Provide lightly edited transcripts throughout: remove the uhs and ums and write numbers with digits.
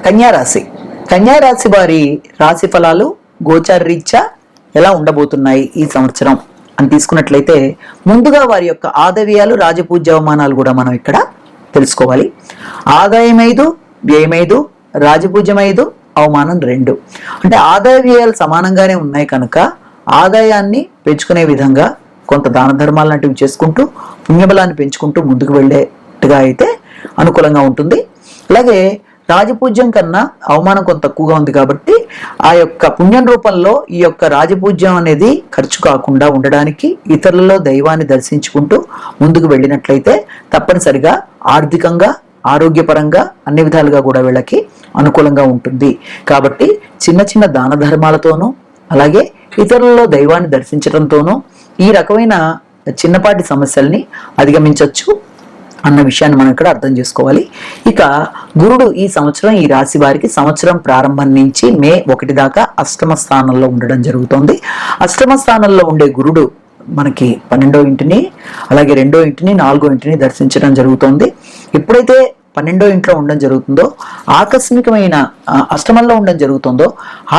కన్యారాశి. కన్యారాశి వారి రాశి ఫలాలు గోచార రీత్యా ఎలా ఉండబోతున్నాయి ఈ సంవత్సరం అని తీసుకున్నట్లయితే, ముందుగా వారి యొక్క ఆదాయాలు రాజపూజ్య అవమానాలు కూడా మనం ఇక్కడ తెలుసుకోవాలి. ఆదాయం 5, వ్యయం 5, రాజపూజ్యం 5, అవమానం 2. అంటే ఆదాయ వ్యయాలు సమానంగానే ఉన్నాయి కనుక ఆదాయాన్ని పెంచుకునే విధంగా కొంత దాన ధర్మాలు లాంటివి చేసుకుంటూ పుణ్యబలాన్ని పెంచుకుంటూ ముందుకు వెళ్ళేట్టుగా అయితే అనుకూలంగా ఉంటుంది. అలాగే రాజపూజ్యం కన్నా అవమానం కొంత తక్కువగా ఉంది కాబట్టి ఆ యొక్క పుణ్యం రూపంలో ఈ యొక్క రాజపూజ్యం అనేది ఖర్చు కాకుండా ఉండడానికి ఇతరులలో దైవాన్ని దర్శించుకుంటూ ముందుకు వెళ్ళినట్లయితే తప్పనిసరిగా ఆర్థికంగా ఆరోగ్యపరంగా అన్ని విధాలుగా కూడా వీళ్ళకి అనుకూలంగా ఉంటుంది. కాబట్టి చిన్న చిన్న దాన ధర్మాలతోనూ అలాగే ఇతరులలో దైవాన్ని దర్శించడంతోనూ ఈ రకమైన చిన్నపాటి సమస్యల్ని అధిగమించవచ్చు అన్న విషయాన్ని మనం ఇక్కడ అర్థం చేసుకోవాలి. ఇక గురుడు ఈ సంవత్సరం ఈ రాశి వారికి సంవత్సరం ప్రారంభం నుంచి మే 1 దాకా అష్టమ స్థానంలో ఉండడం జరుగుతుంది. అష్టమ స్థానంలో ఉండే గురుడు మనకి 12వ ఇంటిని అలాగే 2వ ఇంటిని 4వ ఇంటిని దర్శించడం జరుగుతుంది. ఎప్పుడైతే 12వ ఇంట్లో ఉండడం జరుగుతుందో ఆకస్మికమైన అష్టమంలో ఉండడం జరుగుతుందో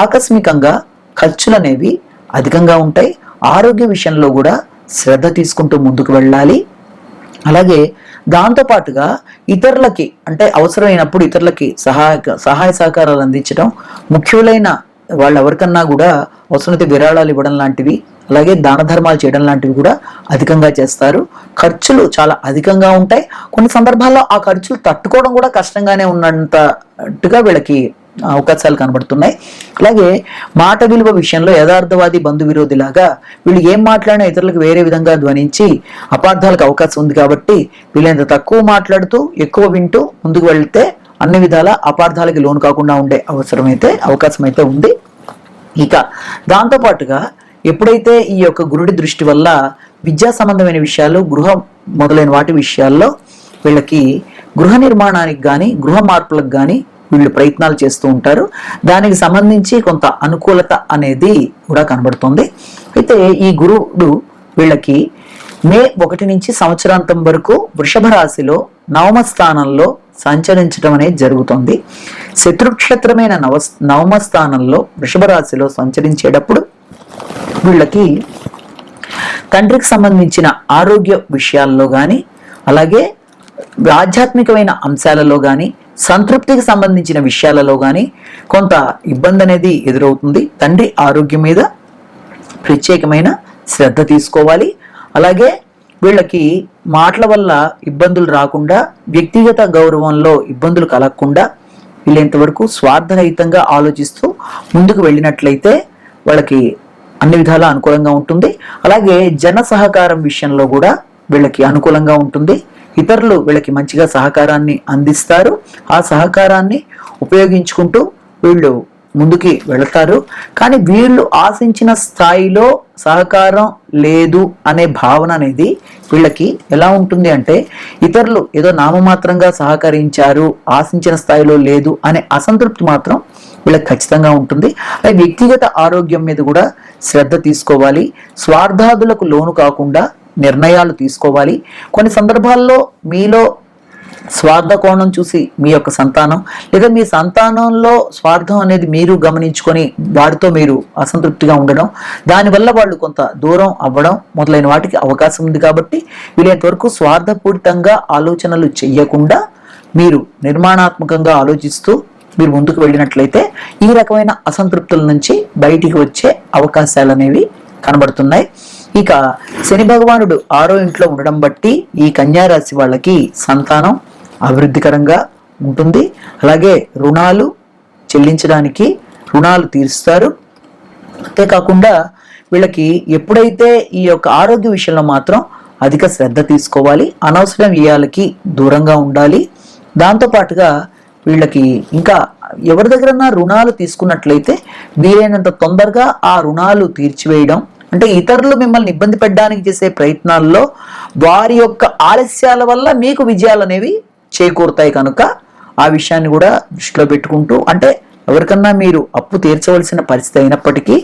ఆకస్మికంగా ఖర్చులు అనేవి అధికంగా ఉంటాయి. ఆరోగ్య విషయంలో కూడా శ్రద్ధ తీసుకుంటూ ముందుకు వెళ్ళాలి. అలాగే దాంతోపాటుగా ఇతరులకి అంటే అవసరమైనప్పుడు ఇతరులకి సహాయ సహకారాలు అందించడం, ముఖ్యులైన వాళ్ళు ఎవరికన్నా కూడా అవసరమైతే విరాళాలు ఇవ్వడం లాంటివి అలాగే దాన ధర్మాలు చేయడం లాంటివి కూడా అధికంగా చేస్తారు. ఖర్చులు చాలా అధికంగా ఉంటాయి. కొన్ని సందర్భాల్లో ఆ ఖర్చులు తట్టుకోవడం కూడా కష్టంగానే ఉన్నంతగా వీళ్ళకి అవకాశాలు కనబడుతున్నాయి. అలాగే మాట విలువ విషయంలో యథార్థవాది బంధు విరోధిలాగా వీళ్ళు ఏం మాట్లాడినా ఇతరులకు వేరే విధంగా ధ్వనించి అపార్థాలకు అవకాశం ఉంది. కాబట్టి వీళ్ళంత తక్కువ మాట్లాడుతూ ఎక్కువ వింటూ ముందుకు వెళ్తే అన్ని విధాల అపార్థాలకి లోను కాకుండా ఉండే అవకాశం అయితే ఉంది. ఇక దాంతోపాటుగా ఎప్పుడైతే ఈ యొక్క గురుడి దృష్టి వల్ల విద్యా సంబంధమైన విషయాలు గృహం మొదలైన వాటి విషయాల్లో వీళ్ళకి గృహ నిర్మాణానికి కానీ గృహ మార్పులకు కానీ వీళ్ళు ప్రయత్నాలు చేస్తూ ఉంటారు. దానికి సంబంధించి కొంత అనుకూలత అనేది కూడా కనబడుతుంది. అయితే ఈ గురుడు వీళ్ళకి మే 1 నుంచి సంవత్సరాంతం వరకు వృషభ రాశిలో 9వ స్థానంలో సంచరించడం అనేది జరుగుతుంది. శత్రుక్షేత్రమైన 9వ స్థానంలో వృషభ రాశిలో సంచరించేటప్పుడు వీళ్ళకి తండ్రికి సంబంధించిన ఆరోగ్య విషయాల్లో కానీ అలాగే ఆధ్యాత్మికమైన అంశాలలో కానీ సంతృప్తికి సంబంధించిన విషయాలలో కానీ కొంత ఇబ్బంది అనేది ఎదురవుతుంది. తండ్రి ఆరోగ్యం మీద ప్రత్యేకమైన శ్రద్ధ తీసుకోవాలి. అలాగే వీళ్ళకి మాటల వల్ల ఇబ్బందులు రాకుండా వ్యక్తిగత గౌరవంలో ఇబ్బందులు కలగకుండా వీళ్ళంతవరకు స్వార్థరహితంగా ఆలోచిస్తూ ముందుకు వెళ్ళినట్లయితే వాళ్ళకి అన్ని విధాలా అనుకూలంగా ఉంటుంది. అలాగే జన సహకారం విషయంలో కూడా వీళ్ళకి అనుకూలంగా ఉంటుంది. ఇతరులు వీళ్ళకి మంచిగా సహకారాన్ని అందిస్తారు. ఆ సహకారాన్ని ఉపయోగించుకుంటూ వీళ్ళు ముందుకి వెళతారు. కానీ వీళ్ళు ఆశించిన స్థాయిలో సహకారం లేదు అనే భావన అనేది వీళ్ళకి ఎలా ఉంటుంది అంటే ఇతరులు ఏదో నామమాత్రంగా సహకరించారు, ఆశించిన స్థాయిలో లేదు అనే అసంతృప్తి మాత్రం వీళ్ళకి ఖచ్చితంగా ఉంటుంది. అలాగే వ్యక్తిగత ఆరోగ్యం మీద కూడా శ్రద్ధ తీసుకోవాలి. స్వార్థాదులకు లోను కాకుండా నిర్ణయాలు తీసుకోవాలి. కొన్ని సందర్భాల్లో మీలో స్వార్థ కోణం చూసి మీ యొక్క సంతానం లేదా మీ సంతానంలో స్వార్థం అనేది మీరు గమనించుకొని వాడితో మీరు అసంతృప్తిగా ఉండడం, దానివల్ల వాళ్ళు కొంత దూరం అవ్వడం మొదలైన వాటికి అవకాశం ఉంది. కాబట్టి వీలైనంతవరకు స్వార్థపూరితంగా ఆలోచనలు చెయ్యకుండా మీరు నిర్మాణాత్మకంగా ఆలోచిస్తూ మీరు ముందుకు వెళ్ళినట్లయితే ఈ రకమైన అసంతృప్తుల నుంచి బయటికి వచ్చే అవకాశాలు అనేవి కనబడుతున్నాయి. ఇక శని భగవానుడు 6వ ఇంట్లో ఉండడం బట్టి ఈ కన్యారాశి వాళ్ళకి సంతానం అభివృద్ధికరంగా ఉంటుంది. అలాగే రుణాలు చెల్లించడానికి రుణాలు తీరుస్తారు. అంతేకాకుండా వీళ్ళకి ఎప్పుడైతే ఈ యొక్క ఆరోగ్య విషయంలో మాత్రం అధిక శ్రద్ధ తీసుకోవాలి. అనవసరం వ్యయాలకి దూరంగా ఉండాలి. దాంతోపాటుగా వీళ్ళకి ఇంకా ఎవరి దగ్గరన్నా రుణాలు తీసుకున్నట్లయితే వీలైనంత తొందరగా ఆ రుణాలు తీర్చివేయడం, అంటే ఇతరులు మిమ్మల్ని ఇబ్బంది పెట్టడానికి చేసే ప్రయత్నాల్లో వారి యొక్క ఆలస్యాల వల్ల మీకు విజయాలు అనేవి చేకూరుతాయి కనుక ఆ విషయాన్ని కూడా దృష్టిలో పెట్టుకుంటూ, అంటే ఎవరికన్నా మీరు అప్పు తీర్చవలసిన పరిస్థితి అయినప్పటికీ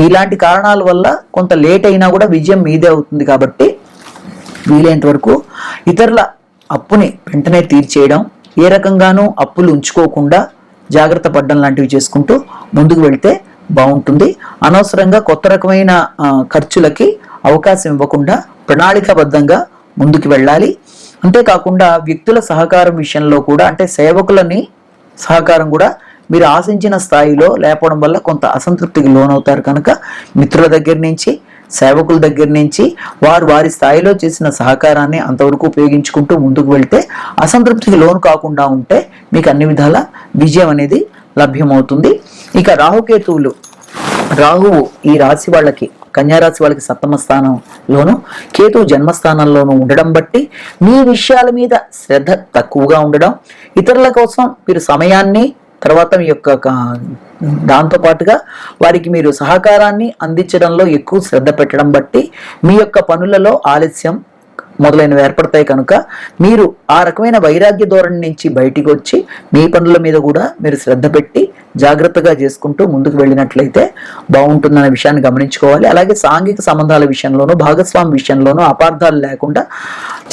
ఇలాంటి కారణాల వల్ల కొంత లేట్ అయినా కూడా విజయం మీదే అవుతుంది. కాబట్టి వీలైనంత వరకు ఇతరుల అప్పుని వెంటనే తీర్చేయడం, ఏ రకంగానూ అప్పులు ఉంచుకోకుండా జాగ్రత్త పడడం లాంటివి చేసుకుంటూ ముందుకు వెళ్తే బాగుంటుంది. అనవసరంగా కొత్త రకమైన ఖర్చులకి అవకాశం ఇవ్వకుండా ప్రణాళికాబద్ధంగా ముందుకు వెళ్ళాలి. అంతేకాకుండా వ్యక్తుల సహకారం విషయంలో కూడా, అంటే సేవకులని సహకారం కూడా మీరు ఆశించిన స్థాయిలో లేకపోవడం వల్ల కొంత అసంతృప్తికి లోనవుతారు. కనుక మిత్రుల దగ్గర నుంచి, సేవకుల దగ్గర నుంచి వారి స్థాయిలో చేసిన సహకారాన్ని అంతవరకు ఉపయోగించుకుంటూ ముందుకు వెళ్తే అసంతృప్తికి లోను కాకుండా ఉంటే మీకు అన్ని విధాల విజయం అనేది లభ్యమవుతుంది. ఇక రాహుకేతువులు, రాహువు ఈ రాశి వాళ్ళకి, కన్యారాశి వాళ్ళకి సప్తమ స్థానంలోను, కేతువు జన్మస్థానంలోనూ ఉండడం బట్టి మీ విషయాల మీద శ్రద్ధ తక్కువగా ఉండడం, ఇతరుల కోసం మీరు సమయాన్ని, తర్వాత మీ యొక్క దాంతో పాటుగా వారికి మీరు సహకారాన్ని అందించడంలో ఎక్కువ శ్రద్ధ పెట్టడం బట్టి మీ యొక్క పనులలో ఆలస్యం మొదలైనవి ఏర్పడతాయి. కనుక మీరు ఆ రకమైన వైరాగ్య ధోరణి నుంచి బయటికి వచ్చి మీ పనుల మీద కూడా మీరు శ్రద్ధ పెట్టి జాగ్రత్తగా చేసుకుంటూ ముందుకు వెళ్ళినట్లయితే బాగుంటుందనే విషయాన్ని గమనించుకోవాలి. అలాగే సాంఘిక సంబంధాల విషయంలోనూ, భాగస్వామి విషయంలోనూ అపార్థాలు లేకుండా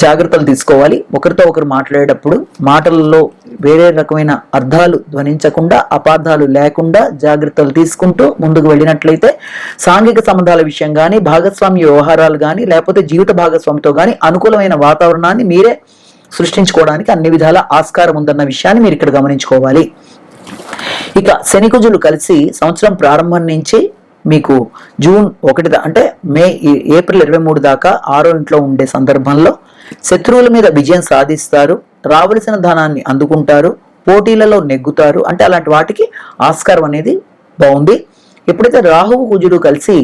జాగ్రత్తలు తీసుకోవాలి. ఒకరితో ఒకరు మాట్లాడేటప్పుడు మాటలలో వేరే రకమైన అర్థాలు ధ్వనించకుండా, అపార్థాలు లేకుండా జాగ్రత్తలు తీసుకుంటూ ముందుకు వెళ్ళినట్లయితే సాంఘిక సంబంధాల విషయం కానీ, భాగస్వామ్య వ్యవహారాలు కానీ, లేకపోతే జీవిత భాగస్వామితో కానీ అనుకూలమైన వాతావరణాన్ని మీరే సృష్టించుకోవడానికి అన్ని విధాల ఆస్కారం ఉందన్న విషయాన్ని మీరు ఇక్కడ గమనించుకోవాలి. ఇక శని కుజులు కలిసి సంవత్సరం ప్రారంభం నుంచి మీకు జూన్ 1 అంటే ఏప్రిల్ 23 దాకా 6వ ఇంట్లో ఉండే సందర్భంలో శత్రువుల మీద విజయం సాధిస్తారు, రావలసిన ధనాన్ని అందుకుంటారు, పోటీలలో నెగ్గుతారు. అంటే అలాంటి వాటికి ఆస్కారం అనేది బాగుంది. ఎప్పుడైతే రాహువు కుజుడు కలిసి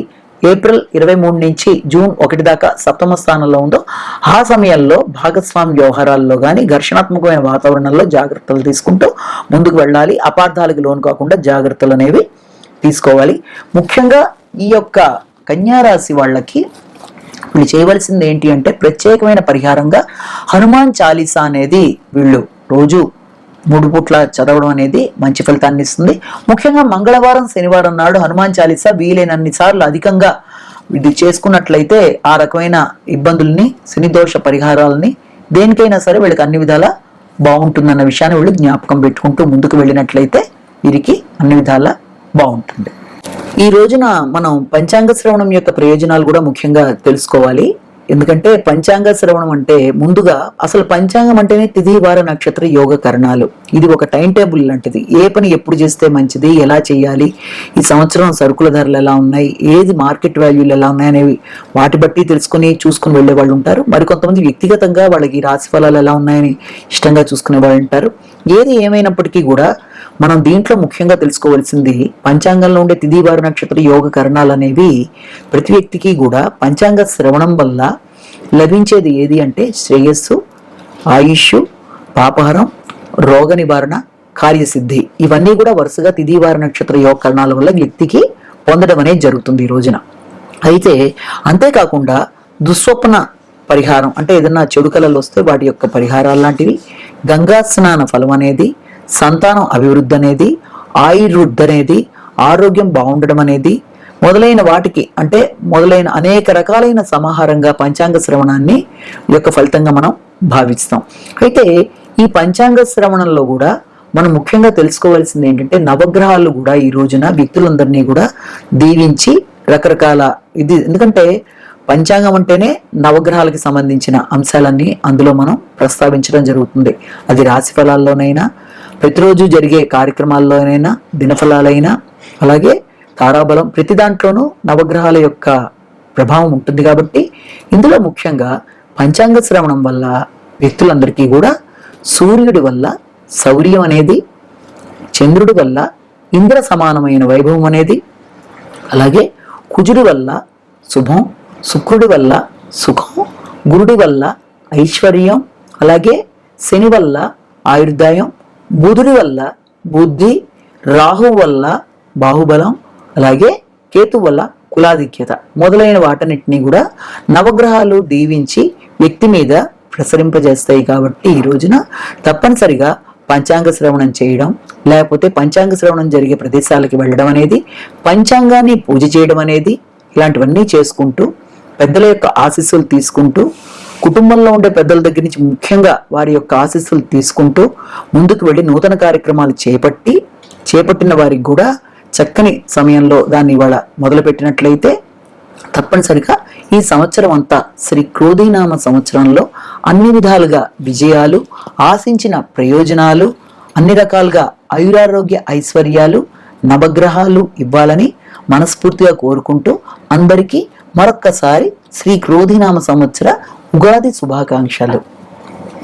ఏప్రిల్ 23 నుంచి జూన్ 1 దాకా సప్తమ స్థానంలో ఉందో ఆ సమయంలో భాగస్వామి వ్యవహారాల్లో కానీ, ఘర్షణాత్మకమైన వాతావరణంలో జాగ్రత్తలు తీసుకుంటూ ముందుకు వెళ్ళాలి. అపార్థాలకు లోను కాకుండా జాగ్రత్తలు అనేవి తీసుకోవాలి. ముఖ్యంగా ఈ యొక్క కన్యారాశి వాళ్ళకి వీళ్ళు చేయవలసింది ఏంటి అంటే, ప్రత్యేకమైన పరిహారంగా హనుమాన్ చాలీసా అనేది వీళ్ళు రోజు 3 పూట్ల చదవడం అనేది మంచి ఫలితాన్ని ఇస్తుంది. ముఖ్యంగా మంగళవారం, శనివారం నాడు హనుమాన్ చాలీసా వీలైనన్ని సార్లు అధికంగా ఇది చేసుకున్నట్లయితే ఆ రకమైన ఇబ్బందుల్ని, శనిదోష పరిహారాలని దేనికైనా సరే వీళ్ళకి అన్ని విధాలా బాగుంటుందన్న విషయాన్ని వీళ్ళు జ్ఞాపకం పెట్టుకుంటూ ముందుకు వెళ్ళినట్లయితే వీరికి అన్ని విధాలా బాగుంటుంది. ఈ రోజున మనం పంచాంగ శ్రవణం యొక్క ప్రయోజనాలు కూడా ముఖ్యంగా తెలుసుకోవాలి. ఎందుకంటే పంచాంగ శ్రవణం అంటే ముందుగా అసలు పంచాంగం అంటేనే తిథి వార నక్షత్ర యోగ కరణాలు. ఇది ఒక టైం టేబుల్ లాంటిది. ఏ పని ఎప్పుడు చేస్తే మంచిది, ఎలా చేయాలి, ఈ సంవత్సరం సరుకుల ధరలు ఎలా ఉన్నాయి, ఏది మార్కెట్ వాల్యూలు ఎలా ఉన్నాయి అనేవి వాటి బట్టి తెలుసుకుని చూసుకుని వెళ్ళే వాళ్ళు ఉంటారు. మరికొంతమంది వ్యక్తిగతంగా వాళ్ళకి రాశి ఫలాలు ఎలా ఉన్నాయని ఇష్టంగా చూసుకునే వాళ్ళు ఉంటారు. ఏది ఏమైనప్పటికీ కూడా మనం దీంట్లో ముఖ్యంగా తెలుసుకోవాల్సింది పంచాంగంలో ఉండే తిథి వార నక్షత్ర యోగ కరణాలు అనేవి ప్రతి వ్యక్తికి కూడా పంచాంగ శ్రవణం వల్ల లభించేది ఏది అంటే శ్రేయస్సు, ఆయుష్, పాపహరం, రోగ నివారణ, కార్యసిద్ధి. ఇవన్నీ కూడా వరుసగా తిథి వార నక్షత్ర యోగ కరణాల వల్ల వ్యక్తికి పొందడం అనేది జరుగుతుంది ఈ రోజున. అయితే అంతేకాకుండా దుస్వప్న పరిహారం అంటే ఏదన్నా చెడు కళలు వస్తే వాటి యొక్క పరిహారాలు లాంటివి, గంగా స్నాన ఫలం అనేది, సంతానం అభివృద్ధి అనేది, ఆయుర్వృద్ధి అనేది, ఆరోగ్యం బాగుండడం అనేది మొదలైన వాటికి అంటే మొదలైన అనేక రకాలైన సమాహారంగా పంచాంగ శ్రవణాన్ని యొక్క ఫలితంగా మనం భావిస్తాం. అయితే ఈ పంచాంగ శ్రవణంలో కూడా మనం ముఖ్యంగా తెలుసుకోవాల్సింది ఏంటంటే నవగ్రహాలు కూడా ఈ రోజున వ్యక్తులందరినీ కూడా దీవించి రకరకాల ఎందుకంటే పంచాంగం అంటేనే నవగ్రహాలకి సంబంధించిన అంశాలన్నీ అందులో మనం ప్రస్తావించడం జరుగుతుంది. అది రాశి ఫలాల్లోనైనా, ప్రతిరోజు జరిగే కార్యక్రమాల్లోనైనా, దినఫలాలైనా, అలాగే తారాబలం, ప్రతి దాంట్లోనూ నవగ్రహాల యొక్క ప్రభావం ఉంటుంది. కాబట్టి ఇందులో ముఖ్యంగా పంచాంగ శ్రవణం వల్ల వ్యక్తులందరికీ కూడా సూర్యుడి వల్ల శౌర్యం అనేది, చంద్రుడి వల్ల ఇంద్ర సమానమైన వైభవం అనేది, అలాగే కుజుడి వల్ల శుభం, శుక్రుడి వల్ల సుఖం, గురుడి వల్ల ఐశ్వర్యం, అలాగే శని వల్ల ఆయుర్దాయం, బుధుడి వల్ల బుద్ధి, రాహు వల్ల బాహుబలం, అలాగే కేతు వల్ల కులాధిక్యత మొదలైన వాటన్నిటినీ కూడా నవగ్రహాలు దీవించి వ్యక్తి మీద ప్రసరింపజేస్తాయి. కాబట్టి ఈ రోజున తప్పనిసరిగా పంచాంగ శ్రవణం చేయడం, లేకపోతే పంచాంగ శ్రవణం జరిగే ప్రదేశాలకి వెళ్ళడం అనేది, పంచాంగాన్ని పూజ చేయడం అనేది, ఇలాంటివన్నీ చేసుకుంటూ పెద్దల యొక్క ఆశీస్సులు తీసుకుంటూ, కుటుంబంలో ఉండే పెద్దల దగ్గర నుంచి ముఖ్యంగా వారి యొక్క ఆశీస్సులు తీసుకుంటూ ముందుకు వెళ్ళి నూతన కార్యక్రమాలు చేపట్టి చేపట్టిన వారికి కూడా చక్కని సమయంలో దాన్ని ఇవాళ మొదలుపెట్టినట్లయితే తప్పనిసరిగా ఈ సంవత్సరం అంతా శ్రీ క్రోధీనామ సంవత్సరంలో అన్ని విధాలుగా విజయాలు, ఆశించిన ప్రయోజనాలు, అన్ని రకాలుగా ఆయురారోగ్య ఐశ్వర్యాలు, నవగ్రహాలు ఇవ్వాలని మనస్ఫూర్తిగా కోరుకుంటూ అందరికీ మరొక్కసారి శ్రీ క్రోధీనామ సంవత్సర ఉగాది శుభాకాంక్షలు.